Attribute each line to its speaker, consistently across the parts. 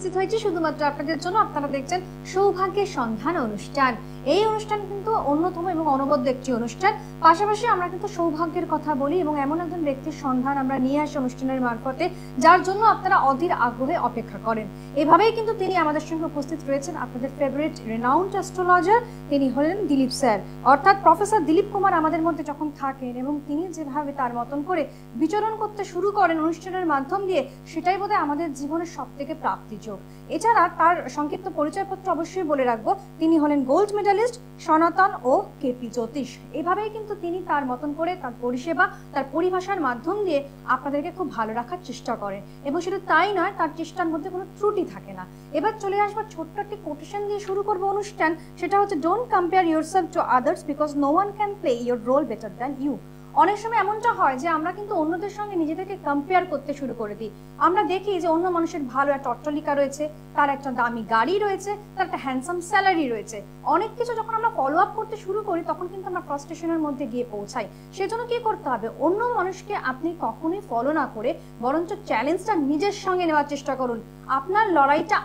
Speaker 1: উপস্থিত হয়েছি শুধুমাত্র আপনাদের জন্য। আপনারা দেখছেন সৌভাগ্যের সন্ধান অনুষ্ঠান। এই অনুষ্ঠান কিন্তু অন্যতম এবং অনবদ্য একটি অনুষ্ঠান। পাশাপাশি আমরা কিন্তু সৌভাগ্যের কথা বলি এবং এমন একজন ব্যক্তির সন্ধান আমরা নিয়ে আসি অনুষ্ঠানের মারফতে, যার জন্য আপনারা অধীর আগ্রহে অপেক্ষা করেন। এভাবেই কিন্তু তিনি আমাদের সঙ্গে উপস্থিত রয়েছেন, আপনাদের ফেভারিট রেনাউন্ড অ্যাস্ট্রোলজার। তিনি হলেন দিলীপ স্যার, অর্থাৎ প্রফেসর দিলীপ কুমার আমাদের মধ্যে যখন থাকেন এবং তিনি যেভাবে তার মতন করে বিচরণ করতে শুরু করেন অনুষ্ঠানের মাধ্যম দিয়ে, সেটাই বোধহয় আমাদের জীবনের সব থেকে প্রাপ্তিযোগ। এছাড়া তার সংক্ষিপ্ত পরিচয়পত্র অবশ্যই বলে রাখবো। তিনি হলেন গোল্ড মেডালিস্ট, সনাতন ও কেপি জ্যোতিষ। এভাবেই কিন্তু তিনি তার মতন করে তার পরিষেবা, তার পরিভাষার মাধ্যম দিয়ে আপনাদেরকে খুব ভালো রাখার চেষ্টা করেন, এবং শুধু তাই নয়, তার চেষ্টার মধ্যে কোনো ত্রুটি থাকে না। এবার চলে আসবো ছোট্ট একটি কোটেশন দিয়ে শুরু করবো অনুষ্ঠান। সেটা হচ্ছে, don't compare yourself to others because no one can play your role better than you. অনেক সময় এমনটা হয় যে আমরা কিন্তু অন্যদের সঙ্গে নিজেদেরকে কম্পেয়ার করতে শুরু করে দিই। আমরা দেখি যে অন্য মানুষের ভালো একটা অট্টালিকা রয়েছে, তার একটা দামি গাড়ি রয়েছে, তার একটা হ্যান্ডসাম স্যালারি রয়েছে। অনেক কিছু যখন আমরা ফলো আপ করতে শুরু করি, তখন কিন্তু আমরা ফ্রাস্ট্রেশনের মধ্যে গিয়ে পৌঁছাই। সেজন্য কি করতে হবে? অন্য মানুষকে আপনি কখনোই ফলো না করে বরঞ্চ চ্যালেঞ্জটা নিজের সঙ্গে নেওয়ার চেষ্টা করুন। আপনার লড়াইটা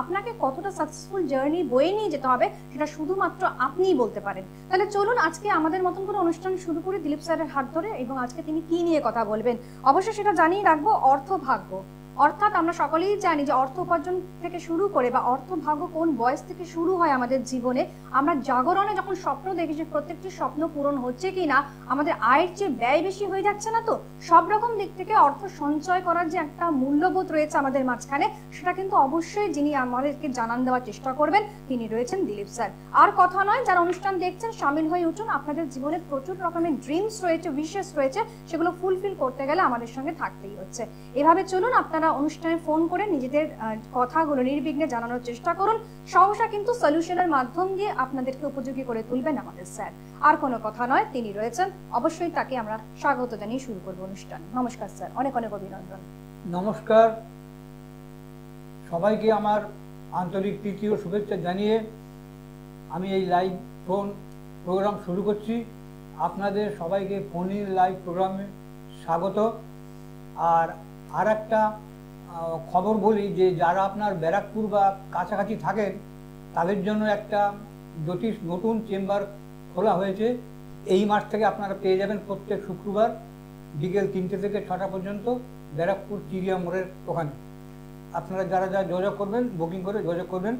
Speaker 1: আপনাকে কতটা সাকসেসফুল জার্নি বয়ে নিয়ে যেতে হবে, সেটা শুধুমাত্র আপনিই বলতে পারেন। তাহলে চলুন আজকে আমাদের মতন করে অনুষ্ঠান শুরু করি দিলীপ স্যারের হাত ধরে। এবং আজকে তিনি কি নিয়ে কথা বলবেন অবশ্যই সেটা জানিয়ে রাখবো। অর্থভাগ্য, অর্থাৎ আমরা সকলেই জানি যে অর্থ উপার্জন থেকে শুরু করে বা অর্থভাগ্য কোন বয়স থেকে শুরু হয় আমাদের জীবনে। আমরা জাগরণে যখন স্বপ্ন দেখি যে প্রত্যেকটি স্বপ্ন পূরণ হচ্ছে কিনা, আমাদের আয়ের চেয়ে ব্যয় বেশি হয়ে যাচ্ছে না তো, সব রকম দিক থেকে অর্থ সঞ্চয় করার যে একটা মূল্যবোধ রয়েছে আমাদের মাঝখানে, সেটা কিন্তু অবশ্যই যিনি আমাদেরকে জানান দেওয়ার চেষ্টা করবেন, তিনি রয়েছেন দিলীপ স্যার। আর কথা নয়, যারা অনুষ্ঠান দেখছেন সামিল হয়ে উঠুন। আপনাদের জীবনে প্রচুর রকমের ড্রিমস রয়েছে, উইশেস রয়েছে, সেগুলো ফুলফিল করতে গেলে আমাদের সঙ্গে থাকতেই হচ্ছে। এভাবে চলুন, আপনারা অনুষ্ঠানে ফোন করে নিজেদের কথাগুলো নির্বিঘ্নে জানানোর চেষ্টা করুন। সহসা কিন্তু সলিউশনের মাধ্যম দিয়ে আপনাদেরকে উপযোগী করে তুলবেন আমাদের স্যার। আর কোনো কথা নয়, তিনি রয়েছেন, অবশ্যই তাকে আমরা স্বাগত জানিয়ে শুরু করব অনুষ্ঠান। নমস্কার স্যার, অনেক অনেক অভিনন্দন।
Speaker 2: নমস্কার সবাইকে, আমার আন্তরিক প্রীতি ও শুভেচ্ছা জানিয়ে আমি এই লাইভ ফোন প্রোগ্রাম শুরু করছি। আপনাদের সবাইকে ফোনের লাইভ প্রোগ্রামে স্বাগত। আর একটা খবর বলি যে যারা আপনার ব্যারাকপুর বা কাছাকাছি থাকেন, তাদের জন্য একটা জ্যোতিষ নতুন চেম্বার খোলা হয়েছে। এই মাস থেকে আপনারা পেয়ে যাবেন প্রত্যেক শুক্রবার বিকেল 3টে থেকে 6টা পর্যন্ত ব্যারাকপুর চিড়িয়া মোড়ের ওখানে। আপনারা যারা যোগাযোগ করবেন, বুকিং করে যোগাযোগ করবেন।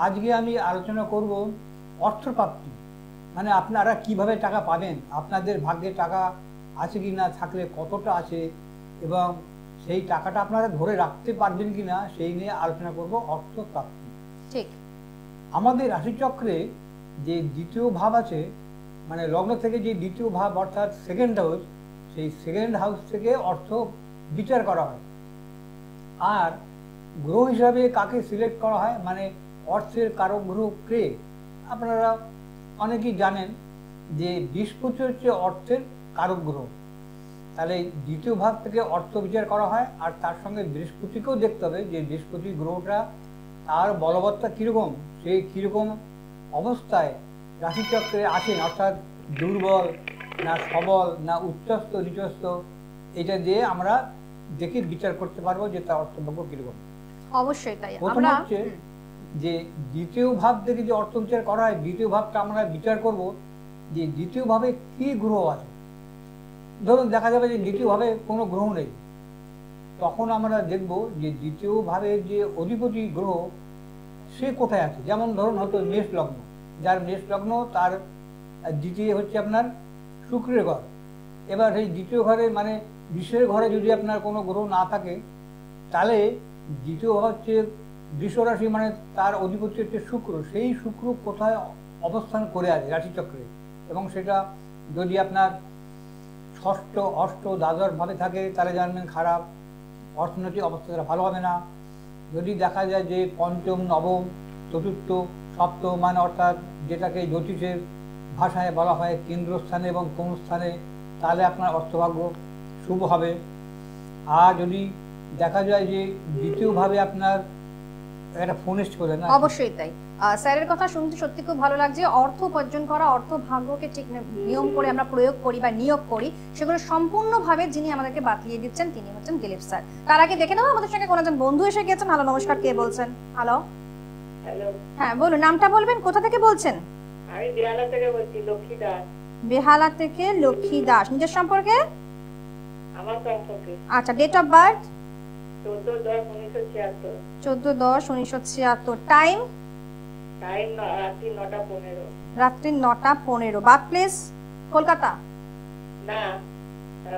Speaker 2: আজকে আমি আলোচনা করব অর্থপ্রাপ্তি, মানে আপনারা কিভাবে টাকা পাবেন, আপনাদের ভাগ্যে টাকা আছে কি না, থাকলে কতটা আছে, এবং সেই টাকাটা আপনারা ধরে রাখতে পারবেন কিনা, সেই নিয়ে আলোচনা করব। অর্থপ্রাপ্তি,
Speaker 1: ঠিক।
Speaker 2: আমাদের রাশিচক্রে যে দ্বিতীয় ভাব আছে, মানে লগ্ন থেকে যে দ্বিতীয় ভাব অর্থাৎ সেকেন্ড হাউস, সেই সেকেন্ড হাউস থেকে অর্থ বিচার করা হয়। আর গ্রহ হিসাবে কাকে সিলেক্ট করা হয়, মানে অর্থের কারক গ্রহ কে, আপনারা অনেকেই জানেন যে বৃহস্পতি হচ্ছে অর্থের কারক গ্রহ। তাহলে দ্বিতীয় ভাব থেকে অর্থ বিচার করা হয়। আর তার সঙ্গে বৃহস্পতিকেও দেখতে হবে যে বৃহস্পতি গ্রহটা তার বলবত্তা কীরকম, সেই কীরকম অবস্থায় রাশিচক্রে আছেন, অর্থাৎ দুর্বল না সবল না উচ্চস্থ নিচস্থ, এটা দিয়ে আমরা দেখে বিচার করতে পারবো যে তার অর্থভাগ্য কীরকম।
Speaker 1: অবশ্যই তাই।
Speaker 2: প্রথম হচ্ছে যে দ্বিতীয় ভাব থেকে যে অর্থ বিচার করা হয়, দ্বিতীয় ভাবটা আমরা বিচার করব যে দ্বিতীয় ভাবে কি গ্রহ আছে। ধরুন দেখা যাবে যে দ্বিতীয় ভাবে কোনো গ্রহ নেই, তখন আমরা দেখব যে দ্বিতীয় ভাবে যে অধিপতি গ্রহ সে কোথায় আছে। যেমন ধরুন হয়তো মেষ লগ্ন, যার মেষ লগ্ন, তার দ্বিতীয় হচ্ছে আপনার শুক্রের ঘর। এবার সেই দ্বিতীয় ঘরে মানে বৃষের ঘরে যদি আপনার কোনো গ্রহ না থাকে, তাহলে দ্বিতীয় হচ্ছে বৃষ রাশি, মানে তার অধিপতি হচ্ছে শুক্র। সেই শুক্র কোথায় অবস্থান করে আছে রাশিচক্রে, এবং সেটা যদি আপনার ষষ্ঠ, অষ্ট, দ্বাদশ ভাবে থাকে, তাহলে জানবেন খারাপ, অর্থনৈতিক অবস্থাটা ভালো হবে না। যদি দেখা যায় যে পঞ্চম, নবম, চতুর্থ, সপ্তম, মানে অর্থাৎ যেটাকে জ্যোতিষের ভাষায় বলা হয় কেন্দ্রস্থানে এবং কোন স্থানে, তাহলে আপনার অর্থভাগ্য শুভ হবে। আর যদি দেখা যায় যে দ্বিতীয়ভাবে আপনার একটা ফোন এসছে করে না?
Speaker 1: অবশ্যই তাই। স্যারের কথা শুনতে সত্যি খুব ভালো লাগছে। অর্থ উপার্জন করা, অর্থ ভাগ্যকে ঠিক নিয়ম করে আমরা প্রয়োগ করি বা নিয়োগ করি, সেগুলো সম্পূর্ণভাবে যিনি আমাদেরকে বাতলিয়ে দিচ্ছেন তিনি হচ্ছেন দিলীপ স্যার। তার আগে দেখে নেবো আমাদের সঙ্গে কোন একজন বন্ধু এসে গেছেন। হ্যালো, নমস্কার, কে বলছেন? হ্যালো,
Speaker 3: হ্যালো,
Speaker 1: হ্যাঁ বলুন, নামটা বলবেন, কোথা থেকে বলছেন?
Speaker 3: আমি বেহালা থেকে বলছি, লক্ষ্মী দাস।
Speaker 1: বেহালা থেকে লক্ষ্মী দাস। নিজের সম্পর্কে?
Speaker 3: আমার সম্পর্কে
Speaker 1: আচ্ছা, date of birth?
Speaker 3: 14/10/1976।
Speaker 1: 14/10/1976। Time?
Speaker 3: Time রাত্রি 9:15।
Speaker 1: রাত্রি 9:15। Birth place? কলকাতা?
Speaker 3: না,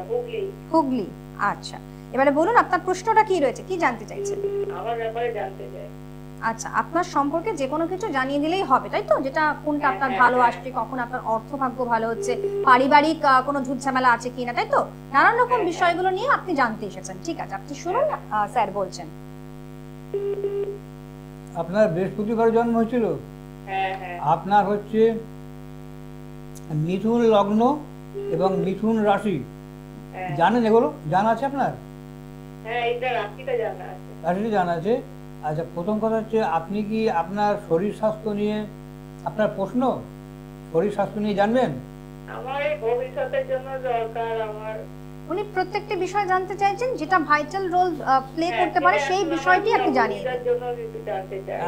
Speaker 3: হুগলি।
Speaker 1: হুগলি। আচ্ছা, এবারে বলুন আপনার প্রশ্নটা কি রয়েছে, কি জানতে চাইছেন?
Speaker 3: আমার ব্যাপারে জানতে চাই।
Speaker 1: আচ্ছা, আপনার সম্পর্কে যে কোনো কিছু জানিয়ে দিলেই হবে, তাই তো? যেটা কোনটা আপনার ভালো আসছে, কখন আপনার অর্থভাগ্য ভালো হচ্ছে, পারিবারিক কোনো ঝুটঝামেলা আছে কিনা, তাই তো? নানান রকম বিষয়গুলো নিয়ে আপনি জানতে এসেছেন। ঠিক আছে, আপনি শুনুন, স্যার বলছেন।
Speaker 2: আপনার বৃহস্পতিবার জন্ম হয়েছিল?
Speaker 3: হ্যাঁ হ্যাঁ।
Speaker 2: আপনার হচ্ছে মিথুন লগ্ন এবং মিথুন রাশি,
Speaker 3: হ্যাঁ।
Speaker 2: জানেন এগুলো? জানা আছে আপনার?
Speaker 3: হ্যাঁ, এটা রাত্রিটা জানা আছে।
Speaker 2: রাশিটা জানা আছে। আচ্ছা, প্রথম কথা হচ্ছে আপনি কি আপনার শরীর স্বাস্থ্য নিয়ে, আপনার প্রশ্ন শরীর স্বাস্থ্য নিয়ে জানবেন?
Speaker 3: আমার এই ভবিষ্যতের জন্য দরকার আমার।
Speaker 1: উনি প্রত্যেকটি বিষয় জানতে চাইছেন যেটা ভাইটাল রোল প্লে করতে পারে, সেই বিষয়টি আপনি জানিয়ে দিন।
Speaker 3: জন্য কিছু জানতে চাই।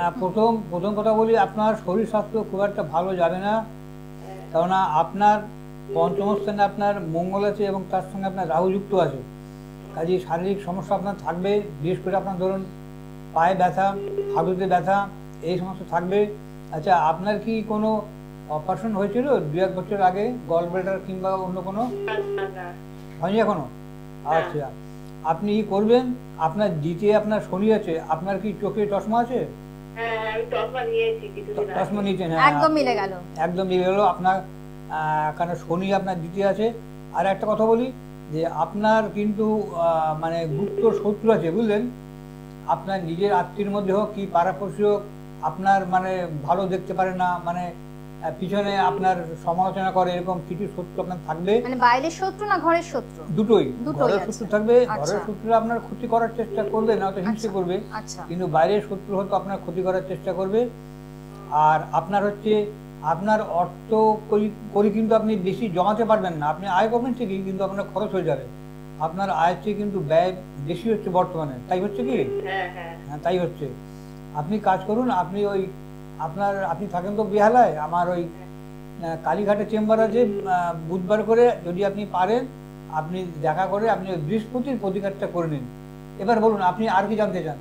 Speaker 2: প্রথম কথা বলি, আপনার শরীর স্বাস্থ্য খুব একটা ভালো যাবে না, কেননা আপনার পঞ্চম স্থানে আপনার মঙ্গল আছে এবং তার সঙ্গে আপনার রাহু যুক্ত আছে। কাজে শারীরিক সমস্যা আপনার থাকবে, বিশেষ করে আপনার ধরুন পায়ে ব্যথা, হাঁটুতে ব্যথা, এই সমস্যা থাকবে। আচ্ছা, আপনার কি কোনো অপারেশন হয়েছিল 2-1 বছর আগে, গল ব্লাডার কিংবা অন্য কোনো?
Speaker 3: না না।
Speaker 2: হয়নি এখনো? আচ্ছা, আপনি কি করবেন, আপনার দ্বিতীয় আপনার শনি আছে, আপনার কি চোখে চশমা আছে?
Speaker 3: হ্যাঁ, আমি চশমা নিয়েছি কিছুদিন আগে।
Speaker 2: চশমা নিয়েছেন?
Speaker 1: একদম মিলে গেল।
Speaker 2: একদম মিলে গেল আপনার, কারণ শনি আপনার দ্বিতীয় আছে। আর একটা কথা বলি যে আপনার কিন্তু মানে গুপ্ত শত্রু আছে, বুঝলেন? আপনার নিজের আত্মীয়ের মধ্যে হোক কি পাড়াপড়শি হোক, আপনার মানে ভালো দেখতে পারে না, মানে পিছনে আপনার সমালোচনা করে, এরকম কিছু শত্রু আপনার থাকবে।
Speaker 1: মানে বাইরের শত্রু না ঘরের শত্রু?
Speaker 2: দুটোই।
Speaker 1: দুটোই
Speaker 2: ঘরের
Speaker 1: আছে।
Speaker 2: শত্রু থাকবে,
Speaker 1: আচ্ছা।
Speaker 2: ঘরের শত্রুরা আপনার ক্ষতি করার চেষ্টা করবে, না তো হিংসে
Speaker 1: আচ্ছা।
Speaker 2: করবে,
Speaker 1: আচ্ছা,
Speaker 2: কিন্তু বাইরের শত্রু হয়তো আপনার ক্ষতি করার চেষ্টা করবে। আর আপনার হচ্ছে আপনার অর্থ করি কিন্তু আপনি বেশি জমাতে পারবেন না। আপনি আয় করবেন ঠিকই, কিন্তু আপনার খরচ হয়ে যাবে। আপনার আয়ের চেয়ে কিন্তু ব্যয় বেশি হচ্ছে বর্তমানে, তাই হচ্ছে কি?
Speaker 3: হ্যাঁ হ্যাঁ।
Speaker 2: হ্যাঁ, তাই হচ্ছে। আপনি কাজ করুন, আপনি ওই আপনি থাকেন তো বেহালায়, আমার ওই কালীঘাটে চেম্বার আছে, বুধবার করে যদি আপনি পারেন আপনি দেখা করে আপনি ওই বৃহস্পতির প্রতিকারটা করে নিন। এবার বলুন আপনি আর কি জানতে চান?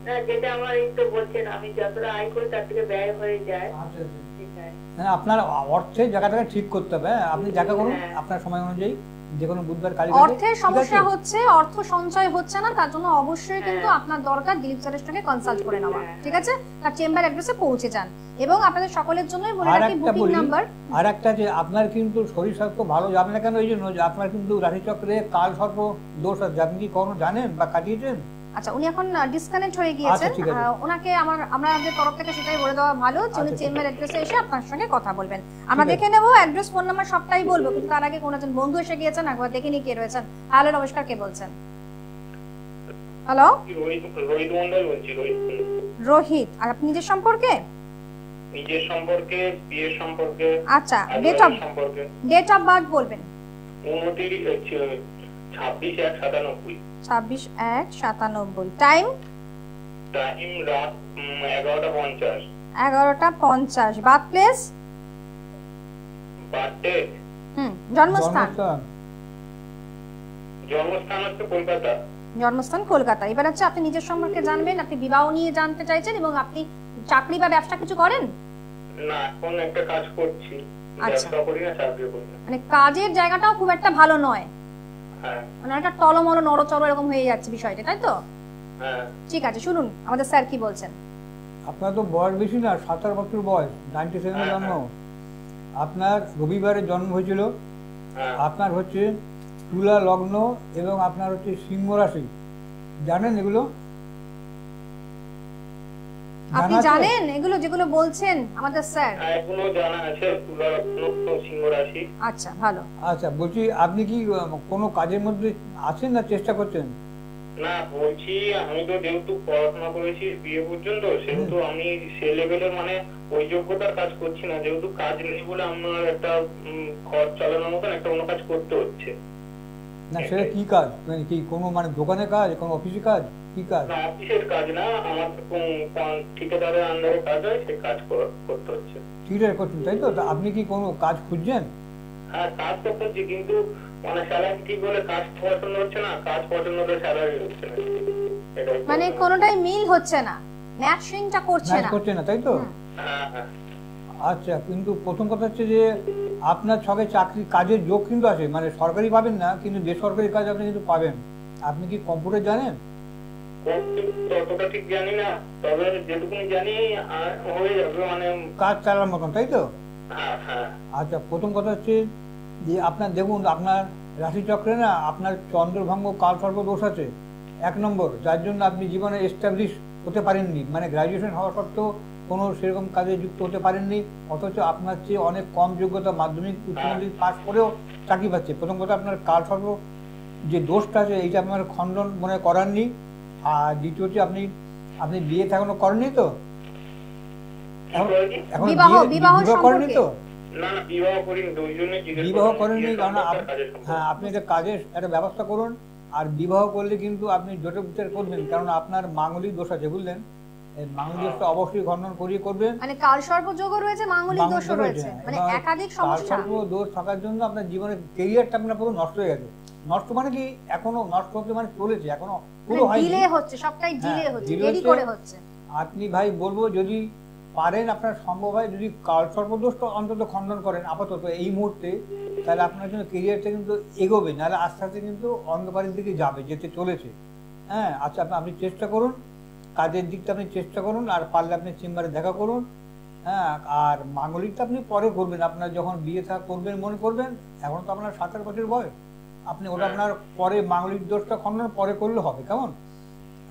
Speaker 3: না, যেটা আমার এই তো বলছেন, আমি যতটা আয় করি তার থেকে ব্যয় হয়ে যায়। সেটাই।
Speaker 2: হ্যাঁ, আপনার অর্থের জায়গাটাকে ঠিক করতে হবে। হ্যাঁ, আপনি জায়গা করুন আপনার সময় অনুযায়ী, যে কোনো বুধবার কালীঘাটে।
Speaker 1: অর্থের সমস্যা হচ্ছে, অর্থ সঞ্চয় হচ্ছে না, তার জন্য অবশ্যই কিন্তু আপনার দরকার দিলীপ স্যারের সঙ্গে কনসাল্ট করে নেওয়া। ঠিক আছে, তার চেম্বার অ্যাড্রেসে পৌঁছে যান। এবং আপনাদের সকলের জন্যই বলে রাখি বুকিং নাম্বার।
Speaker 2: আর একটা যে আপনার কিন্তু শরীর স্বাস্থ্য ভালো যাবে না কেন, এই জন্য যে আপনার কিন্তু রাশিচক্রে কাল সর্প দোষ আছে। আপনি কি কখনো জানেন বা কাটিয়েছেন?
Speaker 1: আচ্ছা, উনি এখন ডিসকানেক্ট হয়ে গিয়েছেন। ওনাকে আমাদের তরফ থেকে সেটাই বলে দেওয়া ভালো যে উনি চেম্বার অ্যাড্রেসে এসে আপনার সঙ্গে কথা বলবেন। আমরা দেখে নেব অ্যাড্রেস, ফোন নাম্বার সবটাই বলবো, কিন্তু তার আগে কোন একজন বন্ধু এসে গিয়েছেন, একবার দেখে নিই কে রয়েছেন। হ্যালো, নমস্কার, কে বলছেন? হ্যালো,
Speaker 4: রোহিত মন্ডল বলছি।
Speaker 1: রোহিত। আর আপনি নিজের সম্পর্কে?
Speaker 4: নিজের সম্পর্কে, বিয়ের সম্পর্কে।
Speaker 1: আচ্ছা, ডেট অফ বার্থ বলবেন?
Speaker 4: 26/1/97।
Speaker 1: 26/1/97। টাইম?
Speaker 4: টাইম রাত 11:50।
Speaker 1: 11:50। Birth place?
Speaker 4: বার্থডে,
Speaker 1: জন্মস্থান?
Speaker 4: জন্মস্থান হচ্ছে কলকাতা।
Speaker 1: জন্মস্থান কলকাতা। এবার হচ্ছে আপনি নিজের সম্পর্কে জানবেন, আপনি বিবাহ নিয়ে জানতে চাইছেন, এবং আপনি চাকরি বা ব্যবসা কিছু করেন?
Speaker 4: না, এখন একটা কাজ করছি,
Speaker 1: আচ্ছা।
Speaker 4: ব্যবসা করি না, চাকরি করি না।
Speaker 1: মানে কাজের জায়গাটাও খুব একটা ভালো নয়,
Speaker 4: হ্যাঁ
Speaker 1: মানে একটা টলমল নড়চড় এরকম হয়ে যাচ্ছে বিষয়টা, তাই তো?
Speaker 4: হ্যাঁ।
Speaker 1: ঠিক আছে, শুনুন আমাদের স্যার কি বলছেন।
Speaker 2: আপনার তো বয়স বেশি না, 17 বছর বয়স, 97 জন্ম। আপনার রবিবারে জন্ম হয়েছিল। আপনার হচ্ছে তুলা লগ্ন এবং আপনার হচ্ছে সিংহ রাশি, জানেন এগুলো?
Speaker 1: আপনি জানেন এগুলো যেগুলো বলছেন আমাদের স্যার?
Speaker 4: এগুলো জানা আছে, তুলা লগ্ন, সিংহ রাশি।
Speaker 1: আচ্ছা, ভালো।
Speaker 2: আচ্ছা, বলছি আপনি কি কোনো কাজের মধ্যে আছেন না চেষ্টা করছেন?
Speaker 4: না বলছি, আমি তো যেহেতু পড়াশোনা করেছি বিয়ে পর্যন্ত, সেহেতু আমি সে লেভেলের মানে ওই যোগ্যতার কাজ করছি না, যেহেতু কাজ নেই বলে আমার একটা ঘর চালানোর মতন একটা অন্য কাজ করতে হচ্ছে।
Speaker 2: না সেটা কি কাজ, মানে কি কোনো মানে দোকানে কাজ, কোনো অফিসে কাজ, কি কাজ?
Speaker 4: না অফিসের কাজ না, আমার ঠিকাদারের আন্ডারে কাজ হয়, সে কাজ করতে হচ্ছে।
Speaker 2: ঠিকঠাক করছেন তাই তো? তা আপনি কি কোনো কাজ খুঁজছেন?
Speaker 4: হ্যাঁ কাজ তো করছি, কিন্তু মানে স্যালারি ঠিক হলে কাজ পছন্দ হচ্ছে না, কাজ পছন্দ হলে স্যালারি হচ্ছে না, এটাই
Speaker 1: মানে
Speaker 4: problem।
Speaker 1: কোনোটাই মিল হচ্ছে না, ম্যাচিংটা করছে
Speaker 2: ম্যাচ
Speaker 1: না।
Speaker 2: করছে না তাই তো?
Speaker 4: হ্যাঁ হ্যাঁ
Speaker 2: আচ্ছা, কিন্তু প্রথম কথা হচ্ছে যে আপনার সঙ্গে চাকরি কাজের যোগ কিন্তু আছে, মানে সরকারি পাবেন না কিন্তু বেসরকারি কাজ আপনি কিন্তু পাবেন। আপনি কি কম্পিউটার জানেন?
Speaker 4: ততটা ঠিক জানি না, তবে যেটুকুনি জানি হয়ে যাবে মানে।
Speaker 2: কাজ চালার মতন তাই তো?
Speaker 4: হ্যাঁ হ্যাঁ
Speaker 2: আচ্ছা, প্রথম কথা হচ্ছে যে আপনার দেখুন, আপনার রাশিচক্রে না আপনার চন্দ্রভঙ্গ কালসর্প দোষ আছে 1 নম্বর, যার জন্য আপনি জীবনে এস্টাবলিশ হতে পারেননি, মানে গ্র্যাজুয়েশন হওয়া সত্ত্বেও কোনো সেরকম কাজে যুক্ত হতে পারেননি, অথচ আপনার চেয়ে অনেক কম যোগ্যতা মাধ্যমিক উচ্চ মাধ্যমিক পাস করেও চাকরি পাচ্ছে। প্রথম কথা, আপনার কালসর্প যে দোষটা আছে এইটা আপনার খণ্ডন মনে করাননি। আর দ্বিতীয় হচ্ছে আপনি আপনি বিয়ে এখনো করেননি তো? এখন
Speaker 1: বিবাহ
Speaker 2: করেননি
Speaker 1: সম্পর্কে?
Speaker 2: তো?
Speaker 4: না না বিবাহ করিনি, তো ওই জন্যই জিজ্ঞেস
Speaker 2: বিবাহ
Speaker 4: করলাম,
Speaker 2: করেননি
Speaker 4: বিয়ে
Speaker 2: কারণ
Speaker 4: সম্পর্কে কাজের সম্পর্কে।
Speaker 2: হ্যাঁ, আপনি একটা কাজের একটা ব্যবস্থা করুন। আর বিবাহ করলে কিন্তু আপনি জোটের বিচার করবেন, কারণ আপনার মাঙ্গলিক দোষ আছে, বুঝলেন? এই মাঙ্গলিক দোষটা অবশ্যই খণ্ডন করিয়ে করবেন।
Speaker 1: মানে কালসর্প যোগও রয়েছে, মাঙ্গলিক
Speaker 2: মাঙ্গলিক
Speaker 1: দোষও রয়েছে, মানে
Speaker 2: এবার
Speaker 1: একাধিক সমস্যা।
Speaker 2: কালসর্প দোষ থাকার জন্য আপনার জীবনের কেরিয়ারটা আপনার পুরো নষ্ট হয়ে গেছে। নষ্ট মানে কি, এখনো নষ্ট হতে মানে চলেছে, এখনো পুরো হয়নি।
Speaker 1: ডিলে হচ্ছে, সবটাই ডিলে
Speaker 2: হ্যাঁ,
Speaker 1: হচ্ছে,
Speaker 2: delay
Speaker 1: দেরি
Speaker 2: হচ্ছে।
Speaker 1: করে হচ্ছে।
Speaker 2: আপনি ভাই বলবো, যদি পারেন আপনার সম্ভব হয়, যদি কালসর্প দোষটা অন্তত খণ্ডন করেন আপাতত এই মুহূর্তে, তাহলে আপনার জন্য কেরিয়ারটা কিন্তু এগোবে, নাহলে আস্তে আস্তে কিন্তু অন্ধকারের দিকে যেতে চলেছে। হ্যাঁ, আচ্ছা, আপনি চেষ্টা করুন, কাজের দিকটা আপনি চেষ্টা করুন, আর পারলে আপনি চেম্বারে দেখা করুন। হ্যাঁ, আর মাঙ্গলিকটা আপনি পরে করবেন, আপনার যখন বিয়ে করবেন মনে করবেন। এখন তো আপনার 27 বছর বয়স, আপনি ওটা আপনার পরে মাঙ্গলিক দোষটা খণ্ডন পরে করলে হবে, কেমন?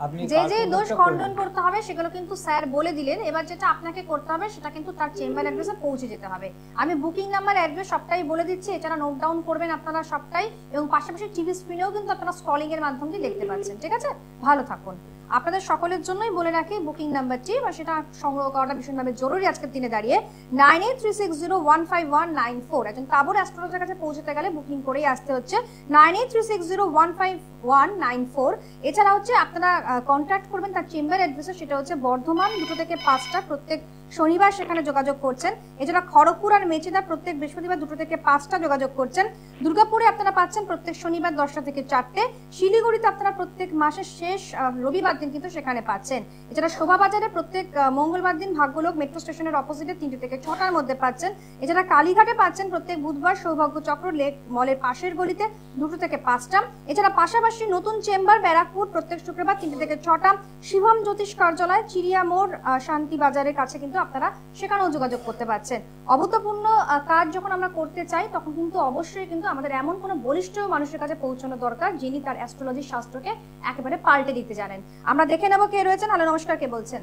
Speaker 2: আপনি
Speaker 1: যে যে
Speaker 2: কালসর্প
Speaker 1: দোষ
Speaker 2: দোষটা
Speaker 1: খণ্ডন
Speaker 2: করবেন।
Speaker 1: করতে হবে সেগুলো কিন্তু স্যার বলে দিলেন। এবার যেটা আপনাকে করতে হবে সেটা কিন্তু তার চেম্বার অ্যাড্রেসে পৌঁছে যেতে হবে। আমি বুকিং নাম্বার, অ্যাড্রেস সবটাই বলে দিচ্ছি, এছাড়া নোট ডাউন করবেন আপনারা সবটাই, এবং পাশাপাশি টিভি স্ক্রিনেও কিন্তু আপনারা স্ক্রলিং এর মাধ্যমে দেখতে পাচ্ছেন। ঠিক আছে, ভালো থাকুন। আপনাদের সকলের জন্যই বলে রাখি বুকিং নাম্বারটি, বা সেটা সংগ্রহ করাটা ভীষণভাবে জরুরি আজকের দিনে দাঁড়িয়ে। 9836015194। একজন তাবর অ্যাস্ট্রোলজার কাছে পৌঁছতে গেলে বুকিং করেই আসতে হচ্ছে 9836015194। এছাড়া হচ্ছে আপনারা কন্ট্যাক্ট করবেন তার চেম্বার অ্যাড্রেসে, সেটা হচ্ছে বর্ধমান 2 থেকে 5টা প্রত্যেক শনিবার সেখানে যোগাযোগ করছেন। এছাড়া খড়গপুর আর মেচেদা প্রত্যেক বৃহস্পতিবার 2 থেকে 5টা যোগাযোগ করছেন। দুর্গাপুরে আপনারা পাচ্ছেন প্রত্যেক শনিবার 10টা থেকে 4টে। শিলিগুড়িতে আপনারা প্রত্যেক মাসের শেষ রবিবার দিন কিন্তু সেখানে পাচ্ছেন। এছাড়া শোভাবাজারে প্রত্যেক মঙ্গলবার দিন ভাগ্যলোক মেট্রো স্টেশনের অপোজিটে 3টে থেকে 6টার মধ্যে পাচ্ছেন। এছাড়া কালীঘাটে পাচ্ছেন প্রত্যেক বুধবার সৌভাগ্য চক্র লেক মলের পাশের গলিতে 2 থেকে 5টা। এছাড়া পাশাপাশি নতুন চেম্বার ব্যারাকপুর প্রত্যেক শুক্রবার 3টে থেকে 6টা। শিবম জ্যোতিষ কার্যালয় চিড়িয়া মোড় শান্তি বাজারের কাছে কিন্তু আপনারা সেখানেও যোগাযোগ করতে পারছেন। অভূতপূর্ণ কাজ যখন আমরা করতে চাই তখন কিন্তু অবশ্যই কিন্তু আমাদের এমন কোনো বলিষ্ঠ মানুষের কাছে পৌঁছানো দরকার যিনি তার অ্যাস্ট্রোলজি শাস্ত্রকে একেবারে পাল্টে দিতে জানেন। আমরা দেখে নেব কে রয়েছেন। হ্যালো, নমস্কার, কে বলছেন?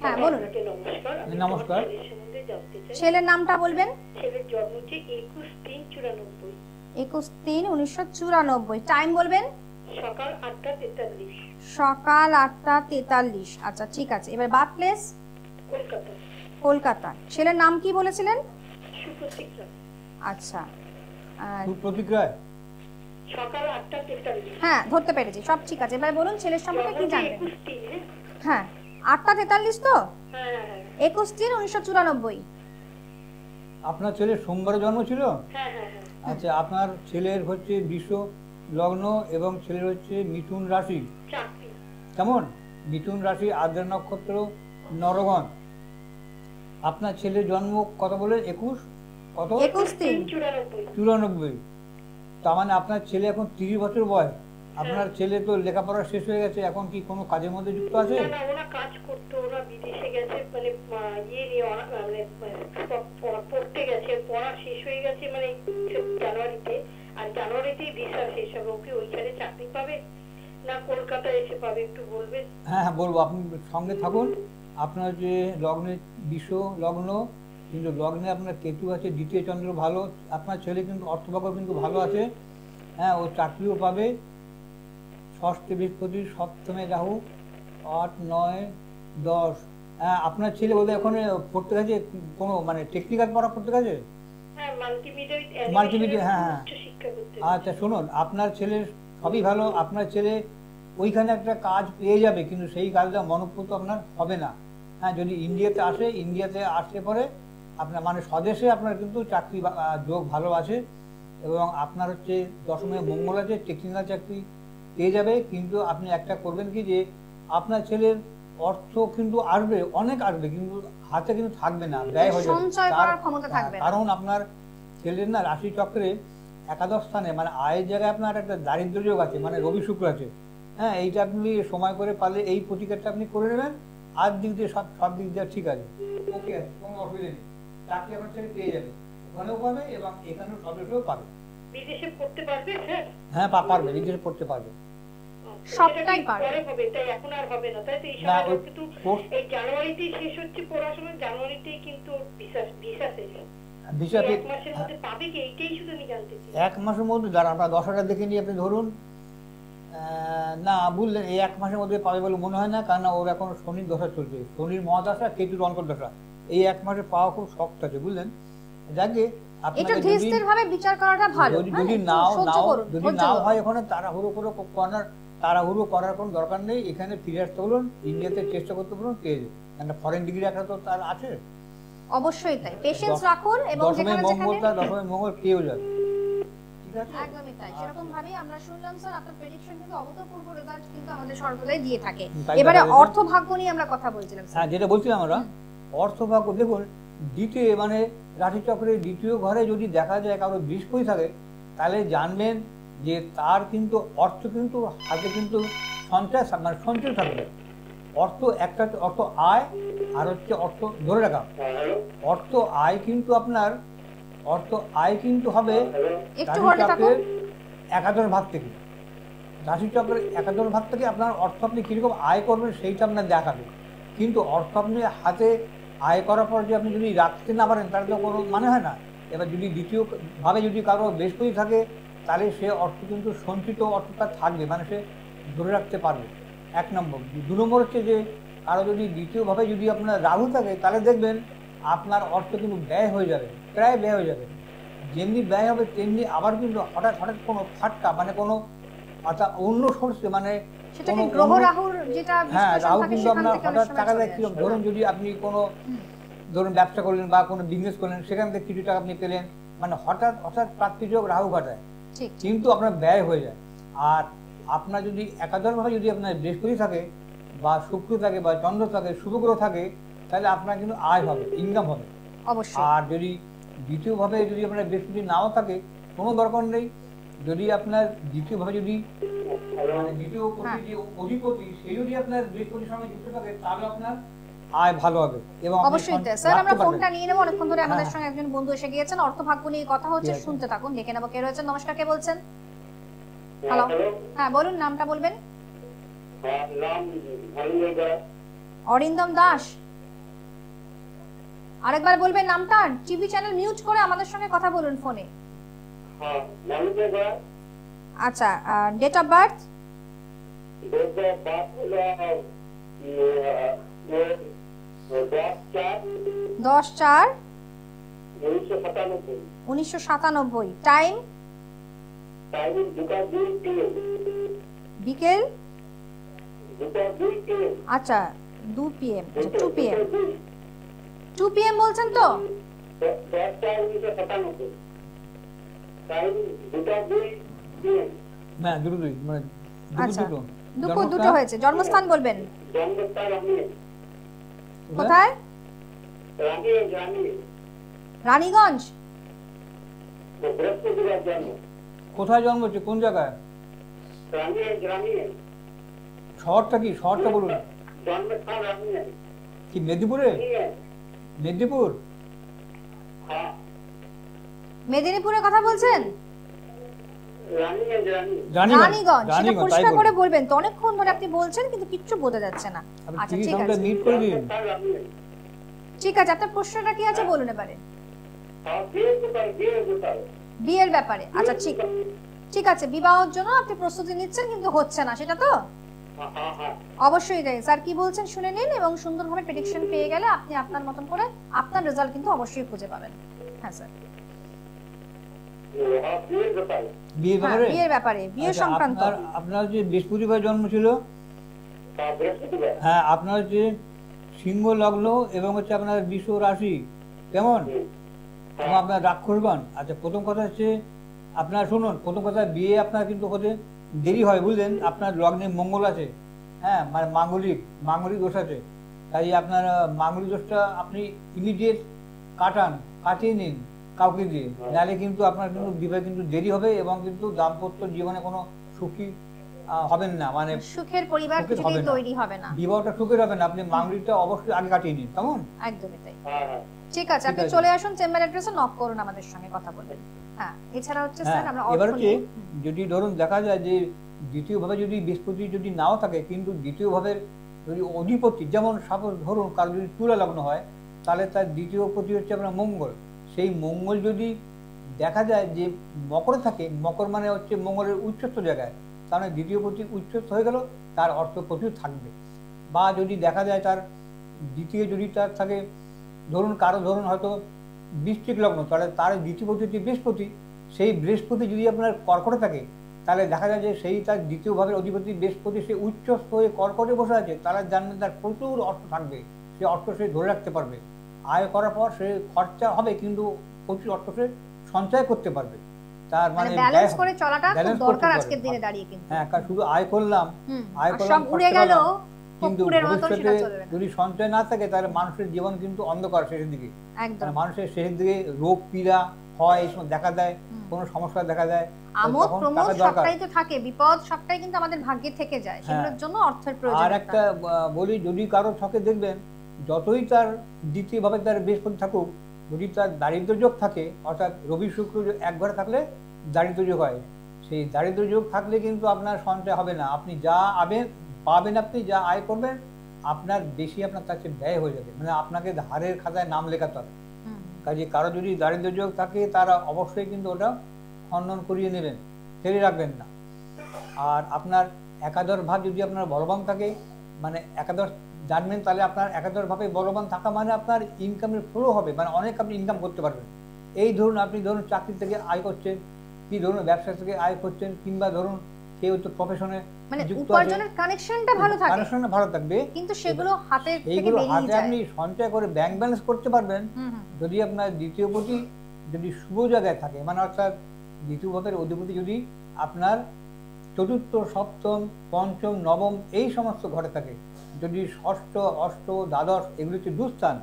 Speaker 1: হ্যাঁ বলুন।
Speaker 3: নমস্কার। আমি
Speaker 2: নমস্কার।
Speaker 3: আমার ছেলের সম্বন্ধে জানতে চাই।
Speaker 1: ছেলের নামটা বলবেন।
Speaker 3: ছেলের জন্ম হচ্ছে 21/3/94।
Speaker 1: 21/3/1994। টাইম বলবেন।
Speaker 3: সকাল 8:43।
Speaker 1: সকাল 8:43। আচ্ছা ঠিক আছে। এবার বার্থ প্লেস?
Speaker 3: কলকাতা।
Speaker 1: কলকাতা। ছেলের নাম কি বলেছিলেন?
Speaker 3: সুপ্রতীক রায়।
Speaker 1: আচ্ছা,
Speaker 2: সুপ্রতীক রায়।
Speaker 3: সকাল 8:43।
Speaker 1: হ্যাঁ ধরতে পেরেছি, সব ঠিক আছে। এবার বলুন ছেলের সম্পর্কে কি জানবেন।
Speaker 3: 21/3।
Speaker 1: হ্যাঁ 8:43 তো?
Speaker 3: হ্যাঁ হ্যাঁ
Speaker 1: 21/3/1994।
Speaker 2: আপনার ছেলের সোমবারে জন্ম ছিল?
Speaker 3: হ্যাঁ হ্যাঁ হ্যাঁ।
Speaker 2: আচ্ছা, আপনার ছেলের হচ্ছে বৃষ লগ্ন এবং ছেলের হচ্ছে মিথুন রাশি,
Speaker 3: চাকরি।
Speaker 2: কেমন? মিথুন রাশি, আদ্রা নক্ষত্র, নরগণ। আপনার ছেলের জন্ম কত বলে? 21 কত?
Speaker 3: 21/3/94।
Speaker 2: 94। তার মানে আপনার ছেলে এখন 30 বছর বয়স। আপনার ছেলে তো লেখাপড়া শেষ হয়ে গেছে, এখন কি কোনো কাজের মধ্যে যুক্ত আছে?
Speaker 3: না না, ওরা কাজ করতো, ওরা বিদেশে গেছে, মানে ইয়ে নিয়ে মানে পড়তে গেছে, পড়া শেষ হয়ে গেছে মানে জানুয়ারিতে, আর জানুয়ারিতেই ভিসা শেষ হবে। ওকে ওইখানে চাকরি পাবে না কলকাতায় এসে পাবে, একটু বলবেন?
Speaker 2: হ্যাঁ হ্যাঁ বলবো, আপনি সঙ্গে থাকুন। আপনার যে লগ্নে বিষ লগ্ন, কিন্তু লগ্নে আপনার কেতু আছে, দ্বিতীয় চন্দ্র ভালো। আপনার ছেলে কিন্তু অর্থভাগ্য কিন্তু ভালো আছে। হ্যাঁ, ও চাকরিও পাবে। ষষ্ঠে বৃহস্পতি, সপ্তমে রাহু, 8, 9, 10। হ্যাঁ, আপনার ছেলে বোধহয় ওখানে পড়তে গেছে, কোনো মানে টেকনিক্যাল পড়া পড়তে গেছে?
Speaker 3: হ্যাঁ,
Speaker 2: মাল্টিমিডিয়া, হ্যাঁ।
Speaker 3: উচ্চ শিক্ষা করতে।
Speaker 2: আচ্ছা শুনুন, আপনার ছেলের সবই ভালো, আপনার ছেলে ওইখানে একটা কাজ পেয়ে যাবে, কিন্তু সেই কাজটা মনোপুত আপনার হবে না। হ্যাঁ, যদি ইন্ডিয়াতে আসে, ইন্ডিয়াতে আসলে পরে আপনার মানে স্বদেশে আপনার কিন্তু চাকরি যোগ ভালো আছে, এবং আপনার হচ্ছে দশমে মঙ্গল আছে, টেকনিক্যাল চাকরি পেয়ে যাবে। কিন্তু আপনি একটা করবেন কি, যে আপনার ছেলের অর্থ কিন্তু আসবে, অনেক আসবে, কিন্তু হাতে কিন্তু থাকবে না, ব্যয় হয়ে
Speaker 1: সঞ্চয় করার ক্ষমতা
Speaker 2: যাবে।
Speaker 1: থাকবে না।
Speaker 2: কারণ আপনার ছেলের না রাশি চক্রে একাদশ স্থানে মানে আয়ের জায়গায় আপনার একটা দারিদ্র যোগ আছে, মানে রবি শুক্র আছে। হ্যাঁ, এইটা আপনি সময় করে পারলে এই প্রতিকারটা আপনি করে নেবেন, আর দিক দিয়ে সব দিক দিয়ে ঠিক আছে, ওকে আছে, কোনো অসুবিধা নেই। চাকরি আপনার ছেলে পেয়ে যাবে, ওখানেও পাবে এবং এখানেও স্বদেশেও পাবে।
Speaker 3: বিদেশে পড়তে পারবে স্যার?
Speaker 2: হ্যাঁ, পারবে, বিদেশে পড়তে পারবে।
Speaker 1: সবটাই পারবে।
Speaker 3: পরে হবে, তাই এখন আর হবে না, তাই তো? এই
Speaker 2: না,
Speaker 3: সময়
Speaker 2: ওই
Speaker 3: কিন্তু
Speaker 2: post-
Speaker 3: এই জানুয়ারিতেই শেষ হচ্ছে পড়াশোনা, জানুয়ারিতেই কিন্তু ভিসা শেষ।
Speaker 2: ভিসা
Speaker 3: এই এক মাসের মধ্যে পাবে কি, এইটাই শুধু আমি জানতে চাই।
Speaker 2: এক মাসের মধ্যে দাঁড়া, আমরা 10টা দেখে নিই, আপনি ধরুন। না, বুঝলেন, এই এক মাসের মধ্যে পাবে বলে মনে হয় না, কারণ ওর এখন শনির দশা চলছে, শনির মহাদশা, কেতুর অন্তর্দশা। এই এক মাসে পাওয়া খুব শক্ত আছে, বুঝলেন। যাকে
Speaker 1: এটা ধীরস্থির ভাবে বিচার করাটা ভালো।
Speaker 2: যদি নাও হয়, ওখানে তাড়াহুড়ো করার কোনো দরকার নেই, এখানে ফিরে আসতে বলুন, ইন্ডিয়াতে চেষ্টা করতে বলুন, পেয়ে যাবে। একটা ফরেন ডিগ্রি একটা তো তার আছে।
Speaker 1: অবশ্যই তাই, পেশেন্স রাখুন, এবং
Speaker 2: দশমে মঙ্গল পেয়েও যাবে। ঠিক আছে,
Speaker 1: একদমই তাই। সেরকম ভাবে আমরা শুনলাম স্যার, আপনার প্রেডিকশন কিন্তু অভূতপূর্ব রেজাল্ট কিন্তু আমাদের সর্বদাই দিয়ে থাকে। এবারে অর্থ ভাগ্য নিয়ে আমরা কথা বলছিলাম স্যার।
Speaker 2: হ্যাঁ, যেটা বলছিলাম আমরা, অর্থ ভাগ্য দেখুন, দ্বিতীয় মানে রাশিচক্রের দ্বিতীয় ঘরে যদি দেখা যায় কারো বৃহস্পতি থাকে, তাহলে জানবেন যে তার কিন্তু অর্থ কিন্তু হাতে কিন্তু সঞ্চয় মানে সঞ্চয় থাকবে। অর্থ একটা অর্থ আয়, আর হচ্ছে অর্থ ধরে রাখা। অর্থ আয় কিন্তু আপনার হবে রাশিচক্রের একাদশ ভাগ থেকে। রাশিচক্রের একাদশ ভাগ থেকে আপনার অর্থ আপনি কিরকম আয় করবেন সেইটা আপনার দেখাবে। কিন্তু অর্থ আপনি হাতে আয় করার পর যে আপনি যদি রাখতে না পারেন, তাহলে তো কোনো মানে হয় না। এবার যদি দ্বিতীয় ভাবে যদি কারো বৃহস্পতি থাকে, তাহলে সে অর্থ কিন্তু সঞ্চিত অর্থটা থাকবে, মানে সে ধরে রাখতে পারবে, 1 নম্বর। 2 নম্বর হচ্ছে যে কারো যদি দ্বিতীয়ভাবে যদি আপনার রাহু থাকে, তাহলে দেখবেন আপনার অর্থ কিন্তু ব্যয় হয়ে যাবে, প্রায় ব্যয় হয়ে যাবে। যেমনি ব্যয় হবে তেমনি আবার কিন্তু হঠাৎ কোনো ফাটকা মানে কোনো অর্থাৎ অন্য সোর্সে মানে
Speaker 1: সেটা কি গ্রহ রাহুর যেটা
Speaker 2: হ্যাঁ,
Speaker 1: বিশ্লেষণ
Speaker 2: রাহু
Speaker 1: থাকে
Speaker 2: কিন্তু
Speaker 1: সেখান
Speaker 2: আপনার
Speaker 1: থেকে
Speaker 2: হঠাৎ
Speaker 1: অনেক
Speaker 2: টাকা
Speaker 1: সময়
Speaker 2: দেয়।
Speaker 1: চলে
Speaker 2: কিরকম
Speaker 1: আসে।
Speaker 2: ধরুন, যদি আপনি কোনো ধরুন ব্যবসা করলেন বা কোনো বিজনেস করলেন, সেখান থেকে কিছু টাকা আপনি পেলেন, মানে হঠাৎ প্রাপ্তিযোগ রাহু ঘটায়,
Speaker 1: ঠিক।
Speaker 2: কিন্তু আপনার ব্যয় হয়ে যায়। আর আপনার যদি একাদশভাবে যদি আপনার বৃহস্পতি থাকে বা শুক্র থাকে বা চন্দ্র থাকে, শুভগ্রহ থাকে, তাহলে আপনার কিন্তু আয় হবে, ইনকাম হবে।
Speaker 1: অবশ্যই।
Speaker 2: আর যদি দ্বিতীয়ভাবে যদি আপনার বৃহস্পতি নাও থাকে, কোনো দরকার নেই। যদি আপনার দ্বিতীয়ভাবে যদি মানে দ্বিতীয় যে অধিপতি, সেই যদি আপনার বৃহস্পতির সঙ্গে যুক্ত থাকে, তাহলে আপনার আয় ভালো হবে। এবং
Speaker 1: অবশ্যই তাই স্যার, আমরা ফোনটা নিয়ে নেব। অনেকক্ষণ ধরে আমাদের সঙ্গে একজন বন্ধু এসে গিয়েছেন, অর্থভাগ্য নিয়ে কথা হচ্ছে, শুনতে থাকুন। দেখে নেব কে রয়েছেন। নমস্কার, কে বলছেন? হ্যালো, হ্যাঁ বলুন, নামটা বলবেন। অরিন্দম দাস। আরেকবার বলবেন নামটা। টিভি চ্যানেল মিউট করে আমাদের সঙ্গে কথা বলুন ফোনে। আচ্ছা, ডেট অফ বার্থ? 10/4/1997। টাইম? বিকেল? আচ্ছা, 2 PM। 2 PM। 2 PM বলছেন তো?
Speaker 2: হ্যাঁ, দুটো মানে
Speaker 1: আচ্ছা, দুটো হয়েছে। জন্মস্থান বলবেন? কোথায়? রানীগঞ্জ।
Speaker 2: কোথায় জন্ম হচ্ছে, কোন জায়গায়? শহরটা কি, শহরটা বলুন। কি মেদিনীপুরে? মেদিনীপুর?
Speaker 1: মেদিনীপুরের কথা বলছেন?
Speaker 2: রানীগঞ্জ।
Speaker 1: সেটা পরিষ্কার করে বলবেন তো, অনেকক্ষণ ধরে আপনি বলছেন কিন্তু কিচ্ছু বোঝা যাচ্ছে না। আচ্ছা, ঠিক আছে,
Speaker 2: মিট করে দিন।
Speaker 1: ঠিক আছে, আপনার প্রশ্নটা কি আছে বলুন এবারে। বিয়ের ব্যাপারে? আচ্ছা, ঠিক আছে, বিবাহের জন্য আপনি প্রস্তুতি নিচ্ছেন কিন্তু হচ্ছে না, সেটা তো?
Speaker 4: হ্যাঁ।
Speaker 1: অবশ্যই তাই। স্যার কি বলছেন শুনে নিন এবং সুন্দরভাবে প্রেডিকশন পেয়ে গেলে আপনি আপনার মতন করে আপনার রেজাল্ট কিন্তু অবশ্যই খুঁজে পাবেন। হ্যাঁ স্যার।
Speaker 2: বিয়ের
Speaker 1: হ্যাঁ,
Speaker 2: ব্যাপারে
Speaker 1: বিয়ের ব্যাপারে, বিয়ে
Speaker 2: আচ্ছা,
Speaker 1: সংক্রান্ত।
Speaker 2: আপনার যে বৃহস্পতিবার জন্ম ছিল, হ্যাঁ আপনার যে সিংহ লগ্ন এবং হচ্ছে আপনার বৃষ রাশি কেমন এবং আপনার রাক্ষসগণ। আচ্ছা প্রথম কথা হচ্ছে আপনার শুনুন, প্রথম কথা বিয়ে আপনার কিন্তু হতে দেরি হয় বুঝলেন, আপনার লগ্নে মঙ্গল আছে, হ্যাঁ মানে মাঙ্গলিক দোষ আছে, তাই আপনার মাঙ্গলিক দোষটা আপনি ইমিডিয়েট কাটিয়ে নিন কাউকে দিয়ে, নাহলে কিন্তু আপনার কিন্তু বিবাহ কিন্তু দেরি হবে এবং কিন্তু দাম্পত্য জীবনে কোনো সুখী হবেন না, মানে
Speaker 1: সুখের পরিবার
Speaker 2: সুখের
Speaker 1: কিছুতেই
Speaker 2: হবে না।
Speaker 1: তৈরি হবে না,
Speaker 2: বিবাহটা সুখের হবে না, আপনি মাঙ্গলিকটা অবশ্যই আগে কাটিয়ে নিন কেমন।
Speaker 1: একদমই তাই।
Speaker 4: হ্যাঁ।
Speaker 1: ঠিক আছে,
Speaker 2: ঠিক
Speaker 1: আপনি
Speaker 2: আছে।
Speaker 1: চলে আসুন চেম্বার অ্যাড্রেসে, নক করুন, আমাদের সঙ্গে কথা বলবেন। হ্যাঁ, এছাড়া হচ্ছে
Speaker 2: হ্যাঁ
Speaker 1: স্যার আমরা
Speaker 2: এবার
Speaker 1: অর্থ
Speaker 2: হচ্ছে
Speaker 1: নিয়ে
Speaker 2: যদি ধরুন দেখা যায় যে দ্বিতীয়ভাবে যদি বৃহস্পতি যদি নাও থাকে কিন্তু দ্বিতীয় ভাবের যদি অধিপতি, যেমন সাপোজ ধরুন কারো যদি তুলা লগ্ন হয় তাহলে তার দ্বিতীয় পতি হচ্ছে আপনার মঙ্গল, সেই মঙ্গল যদি দেখা যায় যে মকরে থাকে, মকর মানে হচ্ছে মঙ্গলের উচ্চস্থ জায়গায়, তাহলে দ্বিতীয় পতি উচ্চস্থ হয়ে গেল, তার অর্থ প্রচুর থাকবে। বা যদি দেখা যায় তার দ্বিতীয় যদি তার থাকে ধরুন কারো ধরুন হয়তো বৃশ্চিক লগ্ন, তাহলে তার দ্বিতীয় পতি হচ্ছে বৃহস্পতি, সেই বৃহস্পতি যদি আপনার কর্কটে থাকে তাহলে দেখা যায় যে সেই তার দ্বিতীয় ভাবের অধিপতি বৃহস্পতি সে উচ্চস্থ হয়ে কর্কটে বসে আছে, তারা জানবেন তার প্রচুর অর্থ থাকবে, সে অর্থ সে ধরে রাখতে পারবে, আয় করার পর সে খরচা হবে কিন্তু প্রচুর অর্থ সে সঞ্চয় করতে পারবে, তার
Speaker 1: মানে
Speaker 2: মানে
Speaker 1: ব্যালেন্স করে চলাটা খুব
Speaker 2: balance
Speaker 1: দরকার
Speaker 2: করতে
Speaker 1: আজকের
Speaker 2: পারবে।
Speaker 1: দিনে দাঁড়িয়ে কিন্তু।
Speaker 2: হ্যাঁ কারণ শুধু আয় করলাম আয়
Speaker 1: আর
Speaker 2: করলাম
Speaker 1: সব উড়ে
Speaker 2: খরচা
Speaker 1: গেল
Speaker 2: করলাম, কিন্তু
Speaker 1: পুকুরের মতো,
Speaker 2: ভবিষ্যতে
Speaker 1: সেটা চলবে না।
Speaker 2: যদি সঞ্চয় না থাকে তাহলে মানুষের জীবন কিন্তু অন্ধকার শেষের দিকে,
Speaker 1: একদম।
Speaker 2: মানে মানুষের শেষের দিকে রোগ পীড়া হয়, এই সময় দেখা দেয়, কোনো সমস্যা দেখা দেয়,
Speaker 1: আমোদ
Speaker 2: তখন
Speaker 1: প্রমোদ
Speaker 2: টাকা দরকার।
Speaker 1: সবটাই তো থাকে, বিপদ সবটাই কিন্তু আমাদের ভাগ্যে থেকে যায়, সেগুলোর জন্য অর্থের প্রয়োজন।
Speaker 2: আর একটা বলি, যদি কারো ছকে দেখবেন যতই তার দ্বিতীয় ভাবে তার বৃহস্পতি থাকুক, যদি তার দারিদ্র যোগ থাকে, অর্থাৎ রবি শুক্র এক ঘরে থাকলে দারিদ্র যোগ হয়, সেই দারিদ্র যোগ থাকলে কিন্তু আপনার সঞ্চয় হবে না, আপনি যা পাবেন আপনি যা আয় করবেন আপনার বেশি আপনার কাছে ব্যয় হয়ে যাবে, মানে আপনাকে ধারের খাতায় নাম লেখাতে হবে। কাজে কারো যদি দারিদ্র যোগ থাকে তারা অবশ্যই কিন্তু ওটা খণ্ডন করিয়ে নেবেন, ফেলে রাখবেন না। আর আপনার একাদশ ভাব যদি আপনার বলবান থাকে, মানে একাদশ জানবেন, তাহলে আপনার একাদশ ভাবে বলবান থাকা মানে আপনার ইনকামের ফ্লো হবে, মানে অনেক আপনি ইনকাম করতে পারবেন। এই ধরুন আপনি ধরুন চাকরি থেকে আয় করছেন, কি ধরুন ব্যবসা থেকে আয় করছেন, কিংবা ধরুন কেউ তো প্রফেশনে
Speaker 1: মানে
Speaker 2: যুক্ত আছে,
Speaker 1: উপার্জনের কানেকশনটা ভালো থাকে,
Speaker 2: কানেকশনটা ভালো থাকবে,
Speaker 1: কিন্তু সেগুলো হাতে থেকে
Speaker 2: এইগুলো
Speaker 1: বেরিয়ে
Speaker 2: হাতে
Speaker 1: যায়।
Speaker 2: আপনি সঞ্চয় করে ব্যাংক ব্যালেন্স করতে পারবেন যদি আপনার দ্বিতীয় পতি যদি শুভ জায়গায় থাকে, মানে অর্থাৎ দ্বিতীয় ভাবের অধিপতি যদি আপনার চতুর্থ সপ্তম পঞ্চম নবম এই সমস্ত ঘরে থাকে, যদি ষষ্ঠ অষ্ট দ্বাদশ এগুলি হচ্ছে দুস্থান,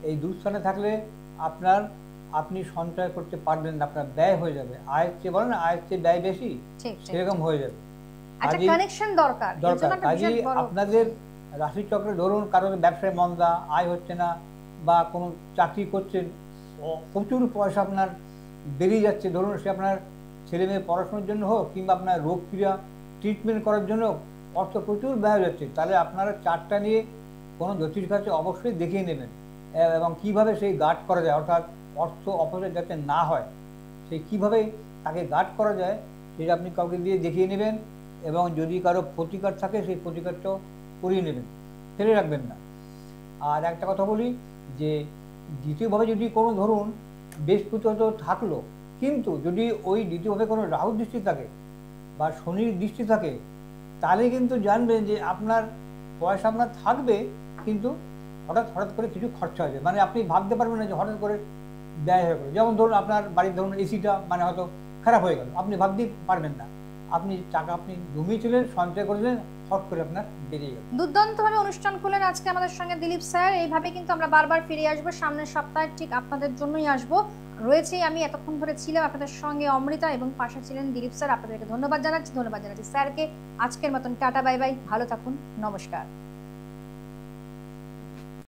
Speaker 2: এই দুস্থানে থাকলে আপনি সঞ্চয় করতে পারবেন না, আপনার ব্যয় হয়ে যাবে, আয়ের চেয়ে বলেন আয়ের চেয়ে ব্যয় বেশি,
Speaker 1: ঠিক ঠিক।
Speaker 2: সেরকম হয়ে যাবে।
Speaker 1: একটা
Speaker 2: কাজেই-
Speaker 1: কানেকশন দরকার, এর জন্য একটা
Speaker 2: কাজেই
Speaker 1: বিশাল বড়
Speaker 2: আপনাদের রাশিচক্রে ধরুন কারোর ব্যবসায় মন্দা, আয় হচ্ছে না, বা কোনো চাকরি করছেন প্রচুর পয়সা আপনার বেরিয়ে যাচ্ছে, ধরুন সে আপনার ছেলে মেয়ে পড়াশোনার জন্য হোক কিংবা আপনার রোগ পীড়া ট্রিটমেন্ট করার জন্য অর্থ প্রচুর ব্যয় হয়ে যাচ্ছে, তাহলে আপনারা চার্টটা নিয়ে কোনো জ্যোতিষ কাছে অবশ্যই দেখিয়ে নেবেন, এবং কিভাবে সেই গার্ড করা যায়, অর্থাৎ অর্থ অপচয় যাতে না হয় সেই কিভাবে তাকে গার্ড করা যায় সেটা আপনি কাউকে দিয়ে দেখিয়ে নেবেন, এবং যদি কারো প্রতিকার থাকে সেই প্রতিকারটাও করিয়ে নেবেন, ফেলে রাখবেন না। আর একটা কথা বলি যে দ্বিতীয়ভাবে যদি কোনো ধরুন বৃহস্পতি হয়তো থাকলো, কিন্তু যদি ওই দ্বিতীয়ভাবে কোনো রাহু দৃষ্টি থাকে বা শনির দৃষ্টি থাকে, তাহলে কিন্তু জানবেন যে আপনার পয়সা আপনার থাকবে, কিন্তু হঠাৎ করে কিছু খরচা হয়ে যায়, মানে আপনি ভাবতে পারবেন না যে হঠাৎ করে ব্যয় হয়ে গেল। যেমন ধরুন আপনার বাড়ির ধরুন এসিটা মানে হয়তো খারাপ হয়ে গেল, আপনি ভাবতেই পারবেন না, আপনি টাকা আপনি জমিয়েছিলেন সঞ্চয় করেছিলেন, হট করে আপনার বেরিয়ে গেল।
Speaker 1: দুর্দান্তভাবে অনুষ্ঠান করলেন আজকে আমাদের সঙ্গে দিলীপ স্যার। এইভাবে কিন্তু আমরা বারবার ফিরে আসবো, সামনের সপ্তাহে ঠিক আপনাদের জন্যই আসবো। রয়েছে আমি এতক্ষণ ধরে ছিলাম আপনাদের সঙ্গে অমৃতা, এবং পাশে ছিলেন দিলীপ স্যার। আপনাদেরকে ধন্যবাদ জানাচ্ছি স্যারকে। আজকের মতন টাটা, বাই বাই, ভালো থাকুন, নমস্কার।